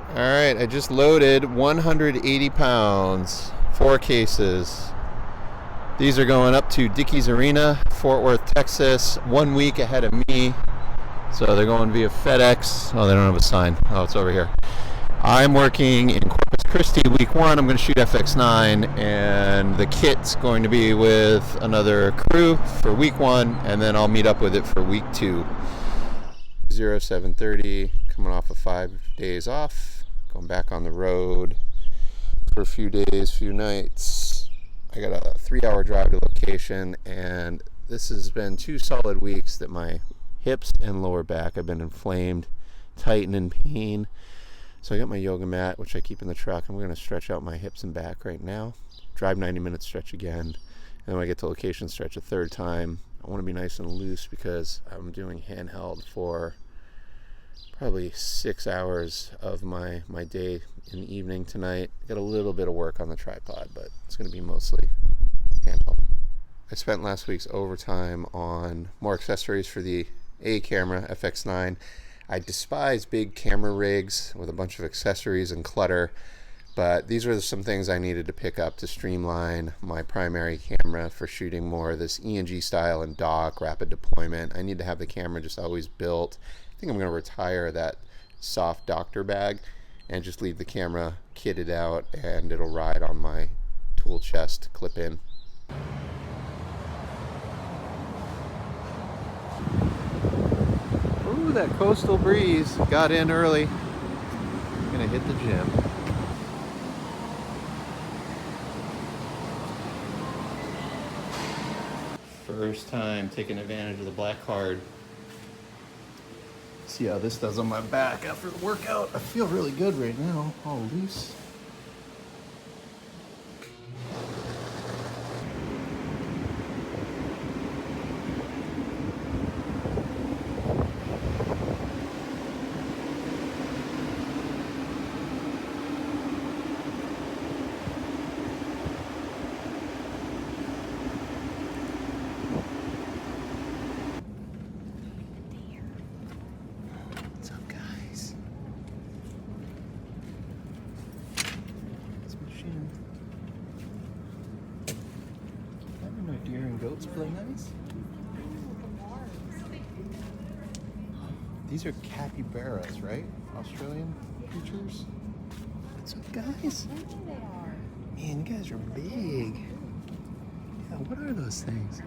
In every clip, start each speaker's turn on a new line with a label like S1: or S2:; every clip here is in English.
S1: All right, I just loaded 180 pounds, 4 cases. These are going up to Dickies Arena, Fort Worth, Texas, 1 week ahead of me. So they're going via FedEx. Oh, they don't have a sign. Oh, it's over here. I'm working in Corpus Christi week 1. I'm going to shoot FX9, and the kit's going to be with another crew for week 1, and then I'll meet up with it for week 2. 0730, coming off of 5 days off, going back on the road for a few days, few nights. I got a 3-hour drive to location, and this has been 2 solid weeks that my hips and lower back have been inflamed, tight, and in pain. So I got my yoga mat, which I keep in the truck. I'm going to stretch out my hips and back right now, drive 90 minutes, stretch again, and then when I get to location, stretch a 3rd time. I want to be nice and loose because I'm doing handheld for probably 6 hours of my day in the evening tonight. Got a little bit of work on the tripod, but it's going to be mostly handheld. I spent last week's overtime on more accessories for the A camera, FX9. I despise big camera rigs with a bunch of accessories and clutter, but these were some things I needed to pick up to streamline my primary camera for shooting more of this ENG style and dock, rapid deployment. I need to have the camera just always built. I think I'm going to retire that soft doctor bag and just leave the camera kitted out, and it'll ride on my tool chest clip in. Ooh, that coastal breeze got in early. I'm going to hit the gym. First time taking advantage of the black card. See how this does on my back after the workout. I feel really good right now, all loose. Deer and goats play nice. These are capybaras, right? Australian creatures. What's up, guys? Man, you guys are big. Yeah, what are those things?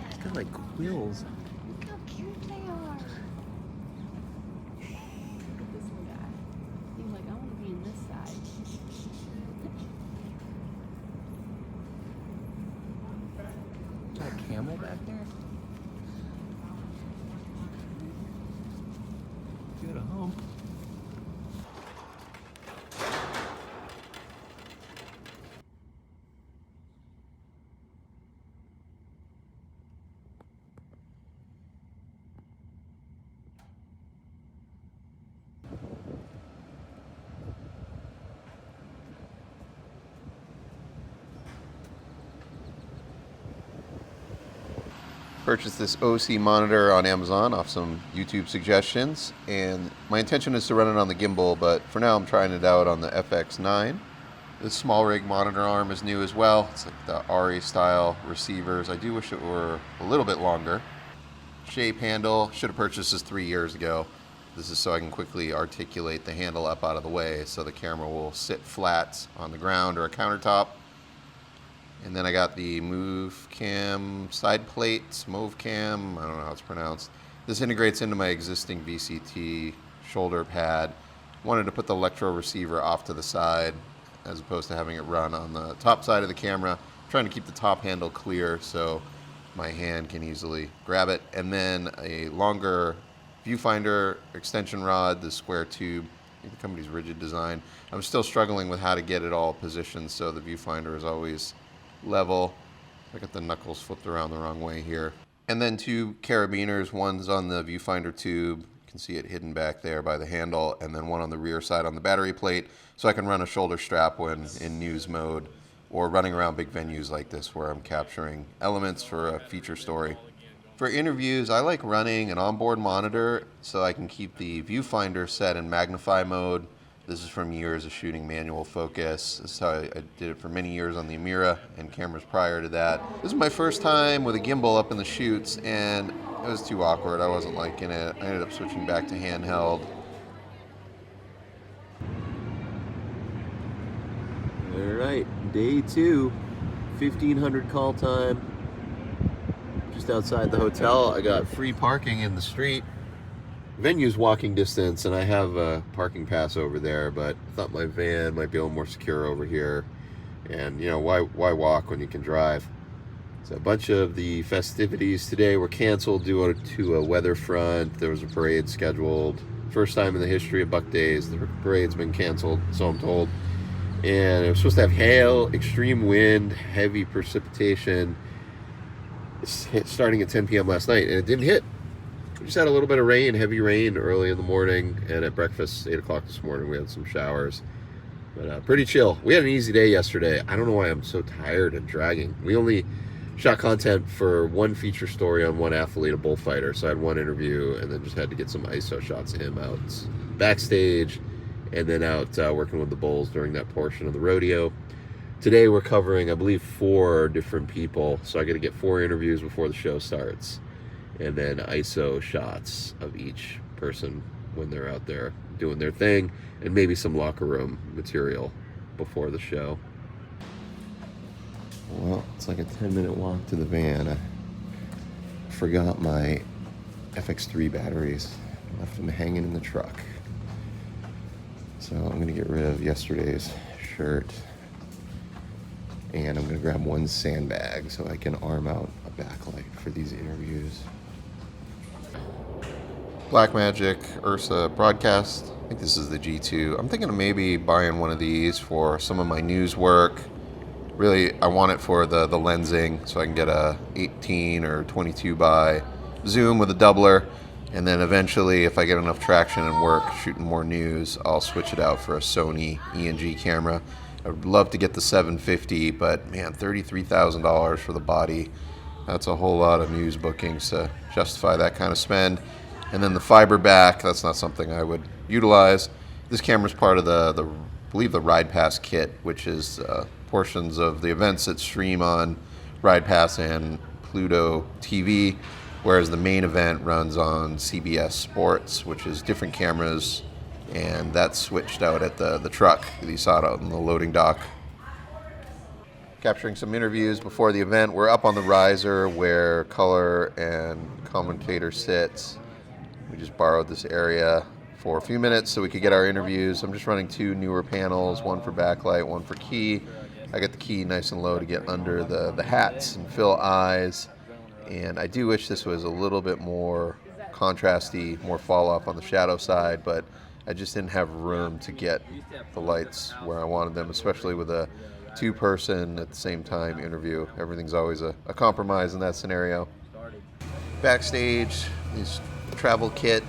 S1: It's got like quills.
S2: Look how cute they are. Look at this little guy. He's like, I want to be in this side.
S1: Is that a camel back there? Good hump. Purchased this OC monitor on Amazon off some YouTube suggestions, and my intention is to run it on the gimbal, but for now I'm trying it out on the FX9. This small rig monitor arm is new as well. It's like the RE style receivers. I do wish it were a little bit longer. Shape handle, should have purchased this 3 years ago. This is so I can quickly articulate the handle up out of the way so the camera will sit flat on the ground or a countertop. And then I got the Move Cam side plate, Move Cam, I don't know how it's pronounced. This integrates into my existing VCT shoulder pad. Wanted to put the electro receiver off to the side as opposed to having it run on the top side of the camera. Trying to keep the top handle clear so my hand can easily grab it. And then a longer viewfinder extension rod, the square tube, I think the company's Rigid Design. I'm still struggling with how to get it all positioned so the viewfinder is always level. I got the knuckles flipped around the wrong way here. And then 2 carabiners, one's on the viewfinder tube, you can see it hidden back there by the handle, and then one on the rear side on the battery plate, so I can run a shoulder strap when in news mode or running around big venues like this where I'm capturing elements for a feature story. For interviews, I like running an onboard monitor so I can keep the viewfinder set in magnify mode. This is from years of shooting manual focus. This is how I did it for many years on the Amira and cameras prior to that. This is my first time with a gimbal up in the shoots, and it was too awkward. I wasn't liking it. I ended up switching back to handheld.
S3: All right, day 2, 1,500 call time. Just outside the hotel, I got free parking in the street. Venue's walking distance, and I have a parking pass over there, but I thought my van might be a little more secure over here. And you know, why walk when you can drive? So a bunch of the festivities today were canceled due to a weather front. There was a parade scheduled. First time in the history of Buck Days, the parade's been canceled, so I'm told. And it was supposed to have hail, extreme wind, heavy precipitation. It's starting at 10 p.m. last night, and it didn't hit. We just had a little bit of rain, heavy rain early in the morning, and at breakfast, 8 o'clock this morning, we had some showers. But pretty chill. We had an easy day yesterday. I don't know why I'm so tired and dragging. We only shot content for one feature story on one athlete, a bullfighter. So I had one interview, and then just had to get some ISO shots of him out backstage, and then out working with the bulls during that portion of the rodeo. Today we're covering, I believe, 4 different people. So I got to get 4 interviews before the show starts, and then ISO shots of each person when they're out there doing their thing, and maybe some locker room material before the show. Well, it's like a 10-minute walk to the van. I forgot my FX3 batteries. Left them hanging in the truck. So I'm going to get rid of yesterday's shirt, and I'm going to grab one sandbag so I can arm out a backlight for these interviews.
S1: Blackmagic Ursa broadcast. I think this is the G2. I'm thinking of maybe buying one of these for some of my news work. Really, I want it for the lensing, so I can get a 18 or 22 by zoom with a doubler, and then eventually, if I get enough traction and work shooting more news, I'll switch it out for a Sony E&G camera. I would love to get the 750, but man, $33,000 for the body. That's a whole lot of news bookings to justify that kind of spend. And then the fiber back, that's not something I would utilize. This camera is part of I believe the Ride Pass kit, which is portions of the events that stream on Ride Pass and Pluto TV, whereas the main event runs on CBS Sports, which is different cameras, and that's switched out at the truck that you saw it out in the loading dock. Capturing some interviews before the event. We're up on the riser where color and commentator sits. We just borrowed this area for a few minutes so we could get our interviews. I'm just running 2 newer panels, one for backlight, one for key. I got the key nice and low to get under the hats and fill eyes. And I do wish this was a little bit more contrasty, more fall off on the shadow side, but I just didn't have room to get the lights where I wanted them, especially with a 2-person at the same time interview. Everything's always a compromise in that scenario. Backstage, these travel kit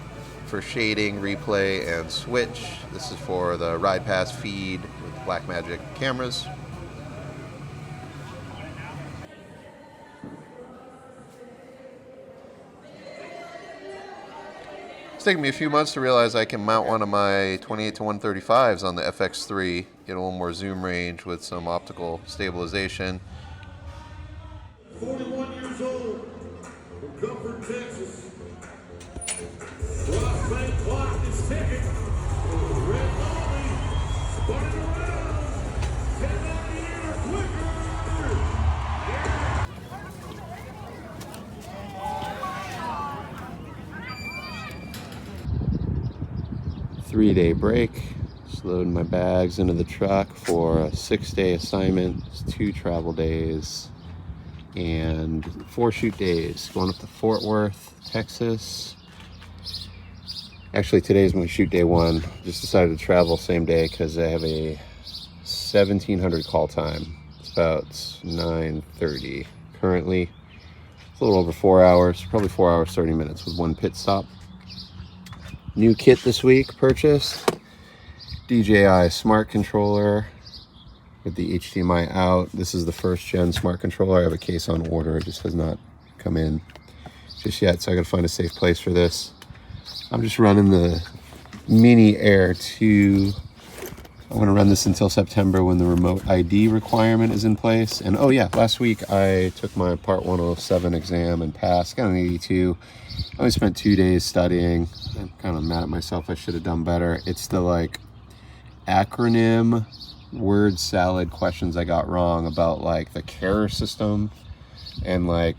S1: for shading, replay, and switch. This is for the Ride Pass feed with Blackmagic cameras. It's taken me a few months to realize I can mount one of my 28 to 135s on the FX3, get a little more zoom range with some optical stabilization.
S4: 41 years old, from Comfort, Texas. Ross St. Clock is ticking. Red Molly, spinning around. 10 out quicker.
S3: Three-day break. Just loading my bags into the truck for a 6-day assignment. It's 2 travel days and 4 shoot days. Going up to Fort Worth, Texas. Actually, today's my shoot day 1. Just decided to travel same day because I have a 1,700 call time. It's about 9:30 currently. It's a little over 4 hours, probably 4 hours 30 minutes with 1 pit stop. New kit this week purchased. DJI smart controller with the HDMI out. This is the 1st gen smart controller. I have a case on order. It just has not come in.
S1: just yet, so I gotta find a safe place for this. I'm just running the Mini Air 2. I'm gonna run this until September when the remote ID requirement is in place. And oh yeah, last week I took my Part 107 exam and passed, got an 82. I only spent 2 days studying. I'm kind of mad at myself, I should have done better. It's the like acronym word salad questions I got wrong about like the CARE system and like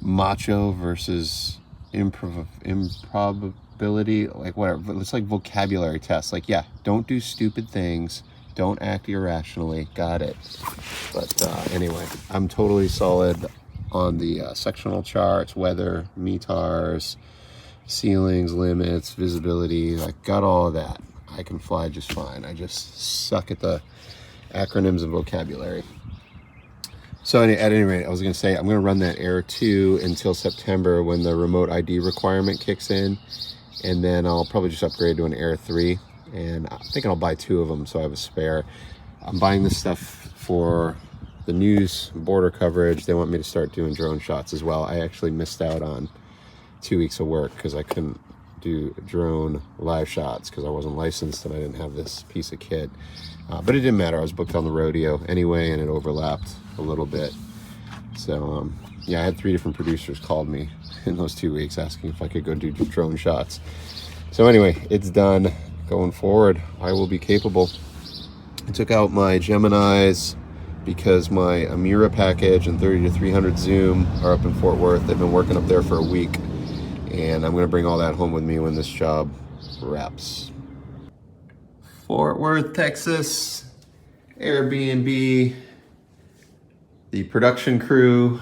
S1: macho versus improbability, like whatever. It's like vocabulary tests. Like, yeah, don't do stupid things, don't act irrationally. Got it. But anyway, I'm totally solid on the sectional charts, weather, METARs, ceilings, limits, visibility. Like, got all of that. I can fly just fine. I just suck at the acronyms and vocabulary. So at any rate, I was going to say I'm going to run that Air 2 until September when the remote ID requirement kicks in, and then I'll probably just upgrade to an Air 3, and I'm thinking I'll buy 2 of them so I have a spare. I'm buying this stuff for the news border coverage. They want me to start doing drone shots as well. I actually missed out on 2 weeks of work because I couldn't do drone live shots because I wasn't licensed and I didn't have this piece of kit. But it didn't matter. I was booked on the rodeo anyway, and it overlapped a little bit. So yeah, I had 3 different producers called me in those 2 weeks asking if I could go do drone shots. So anyway, it's done. Going forward, I will be capable. I took out my Geminis because my Amira package and 30-300 zoom are up in Fort Worth. They've been working up there for a week, and I'm going to bring all that home with me when this job wraps. Fort Worth, Texas, Airbnb, the production crew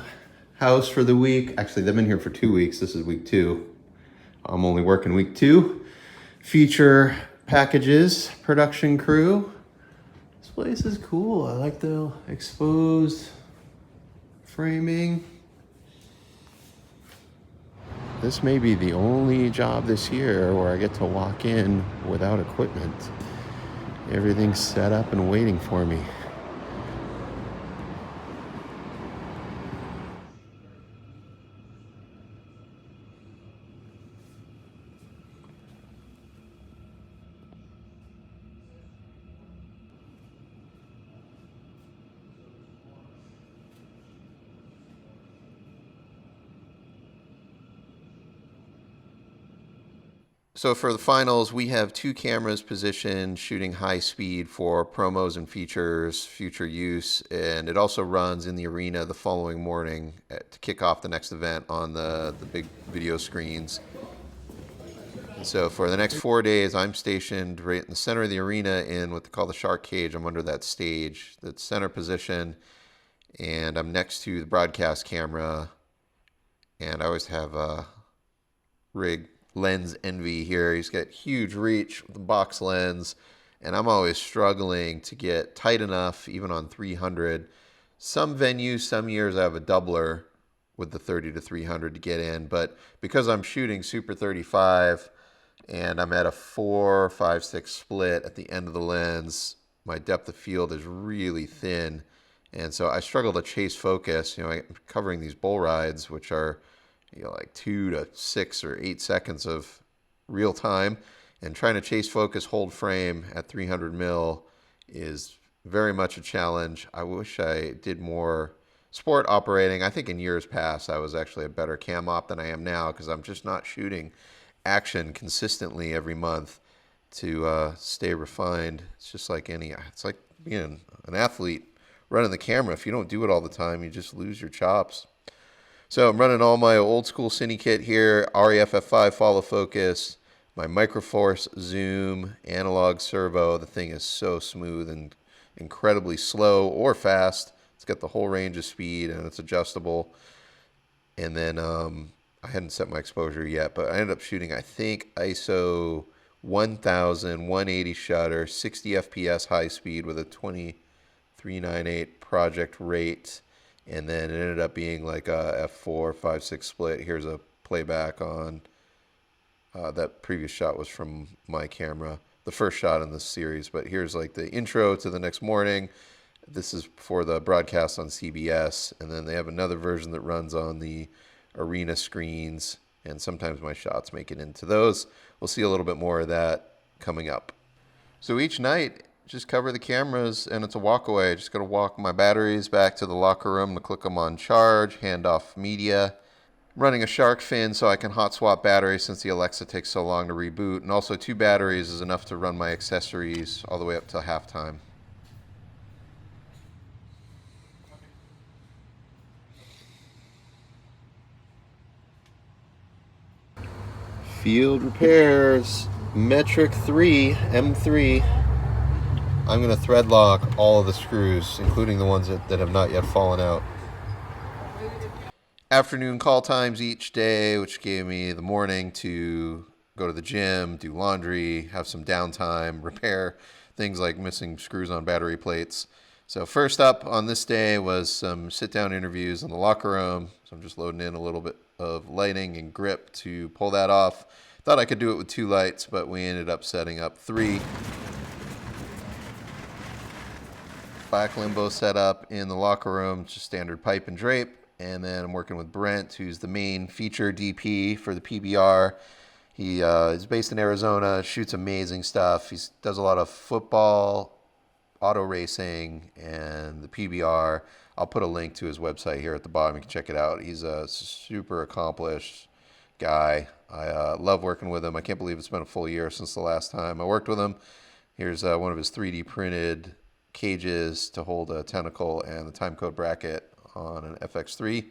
S1: house for the week. Actually, they've been here for 2 weeks. This is week 2. I'm only working week 2. Feature packages, production crew. This place is cool. I like the exposed framing. This may be the only job this year where I get to walk in without equipment. Everything's set up and waiting for me. So for the finals, we have 2 cameras positioned shooting high speed for promos and features, future use, and it also runs in the arena the following morning to kick off the next event on the big video screens. And so for the next 4 days, I'm stationed right in the center of the arena in what they call the shark cage. I'm under that stage, that center position, and I'm next to the broadcast camera, and I always have a rig lens envy here. He's got huge reach with the box lens, and I'm always struggling to get tight enough, even on 300. Some venues, some years I have a doubler with the 30-300 to get in, but because I'm shooting Super 35 and I'm at a 4-5-6 split at the end of the lens, my depth of field is really thin, and so I struggle to chase focus. I'm covering these bull rides, which are like 2 to 6 or 8 seconds of real time, and trying to chase focus, hold frame at 300 mil is very much a challenge. I wish I did more sport operating. I think in years past I was actually a better cam op than I am now because I'm just not shooting action consistently every month to stay refined. It's just like it's like being an athlete running the camera. If you don't do it all the time, you just lose your chops. So I'm running all my old school Cine kit here, REF F5 follow focus, my Microforce zoom, analog servo. The thing is so smooth and incredibly slow or fast. It's got the whole range of speed and it's adjustable. And then I hadn't set my exposure yet, but I ended up shooting, I think, ISO 1000, 180 shutter, 60 FPS high speed with a 2398 project rate. And then it ended up being like a f4-5-6 split. Here's a playback on that previous shot was from my camera, the first shot in this series. But here's like the intro to the next morning. This is for the broadcast on CBS. And then they have another version that runs on the arena screens, and sometimes my shots make it into those. We'll see a little bit more of that coming up. So each night, just cover the cameras and it's a walk away. Just got to walk my batteries back to the locker room to click them on charge, hand off media. I'm running a shark fin so I can hot swap batteries since the Alexa takes so long to reboot, and also 2 batteries is enough to run my accessories all the way up till halftime. Field repairs, metric 3, M3. I'm going to thread lock all of the screws, including the ones that have not yet fallen out. Afternoon call times each day, which gave me the morning to go to the gym, do laundry, have some downtime, repair things like missing screws on battery plates. So first up on this day was some sit-down interviews in the locker room. So I'm just loading in a little bit of lighting and grip to pull that off. Thought I could do it with 2 lights, but we ended up setting up 3. Back limbo setup in the locker room, just standard pipe and drape. And then I'm working with Brent, who's the main feature DP for the PBR. He is based in Arizona, shoots amazing stuff. He does a lot of football, auto racing, and the PBR. I'll put a link to his website here at the bottom. You can check it out. He's a super accomplished guy. I love working with him. I can't believe it's been a full year since the last time I worked with him. Here's one of his 3D printed cages to hold a tentacle and the timecode bracket on an FX3.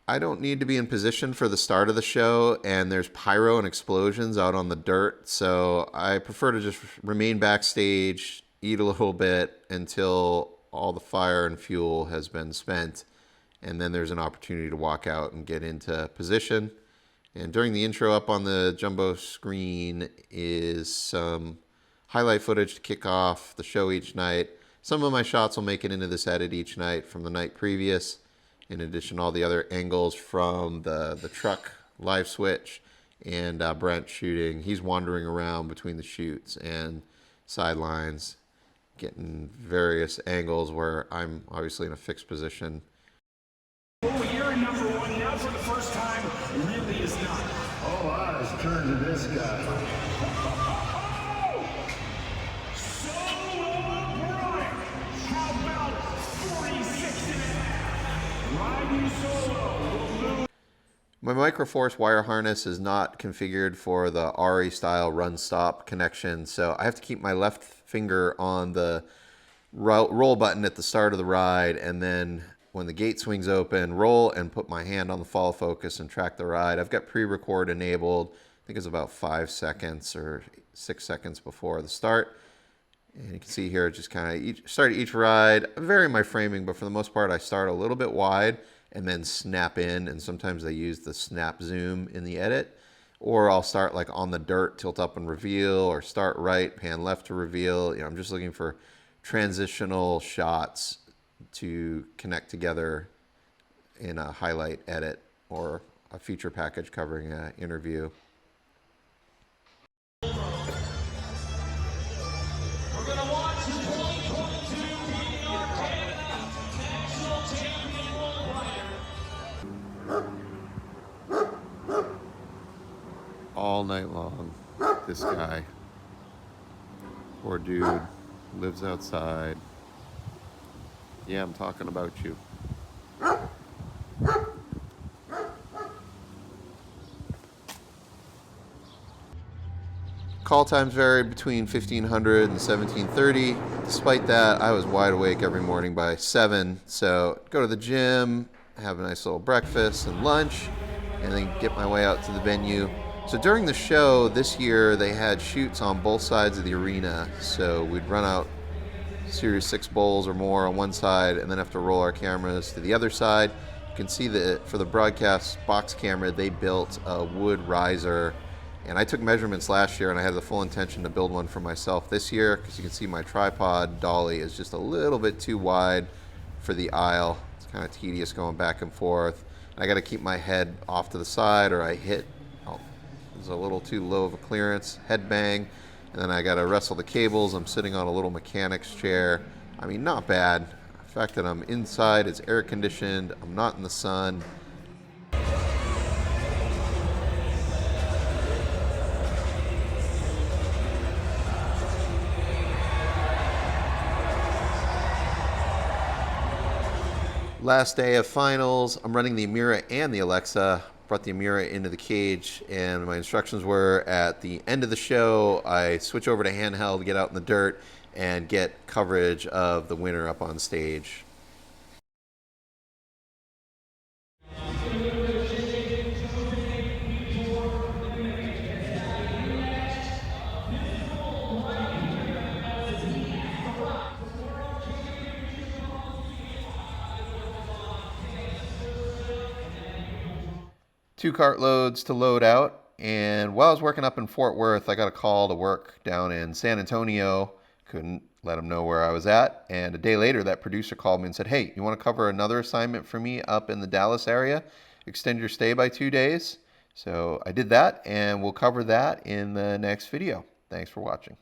S1: I don't need to be in position for the start of the show, and there's pyro and explosions out on the dirt, so I prefer to just remain backstage, eat a little bit until all the fire and fuel has been spent, and then there's an opportunity to walk out and get into position. And during the intro, up on the jumbo screen is some highlight footage to kick off the show each night. Some of my shots will make it into this edit each night from the night previous. In addition, all the other angles from the truck live switch and Brent shooting. He's wandering around between the shoots and sidelines, getting various angles where I'm obviously in a fixed position.
S4: Oh, you're in number 1 now for the first time. Really is not. All eyes turn to this guy. So, Brian, how about 46 and a half? Riding solo will lose.
S1: My Microforce wire harness is not configured for the Ari style run stop connection, so I have to keep my left finger on the roll button at the start of the ride, and then when the gate swings open, roll and put my hand on the follow focus and track the ride. I've got pre-record enabled. I think it's about 5 seconds or 6 seconds before the start. And you can see here, just kind of start each ride. I vary my framing, but for the most part, I start a little bit wide and then snap in. And sometimes I use the snap zoom in the edit. Or I'll start like on the dirt, tilt up and reveal, or start right, pan left to reveal. You know, I'm just looking for transitional shots to connect together in a highlight edit or a feature package covering an interview.
S4: We're going to watch the 2022 PBR Canada National Champion Bull Rider.
S1: All night long, this guy, poor dude, lives outside. Yeah, I'm talking about you. Call times varied between 1500 and 1730. Despite that, I was wide awake every morning by 7. So go to the gym, have a nice little breakfast and lunch, and then get my way out to the venue. So during the show this year, they had shoots on both sides of the arena. So we'd run out Series 6 bowls or more on one side and then have to roll our cameras to the other side. You can see that for the broadcast box camera, they built a wood riser. And I took measurements last year, and I had the full intention to build one for myself this year, because you can see my tripod dolly is just a little bit too wide for the aisle. It's kind of tedious going back and forth. And I got to keep my head off to the side, or I hit, it's a little too low of a clearance, head bang, and then I got to wrestle the cables. I'm sitting on a little mechanic's chair. I mean, not bad The fact that I'm inside, it's air conditioned, I'm not in the sun. Last day of finals. I'm running the Amira and the Alexa. Brought the Amira into the cage, and my instructions were at the end of the show, I switch over to handheld, get out in the dirt, and get coverage of the winner up on stage. Two cartloads to load out, and while I was working up in Fort Worth, I got a call to work down in San Antonio. Couldn't let them know where I was at, and a day later that producer called me and said, hey, you want to cover another assignment for me up in the Dallas area? Extend your stay by 2 days. So I did that, and we'll cover that in the next video. Thanks for watching.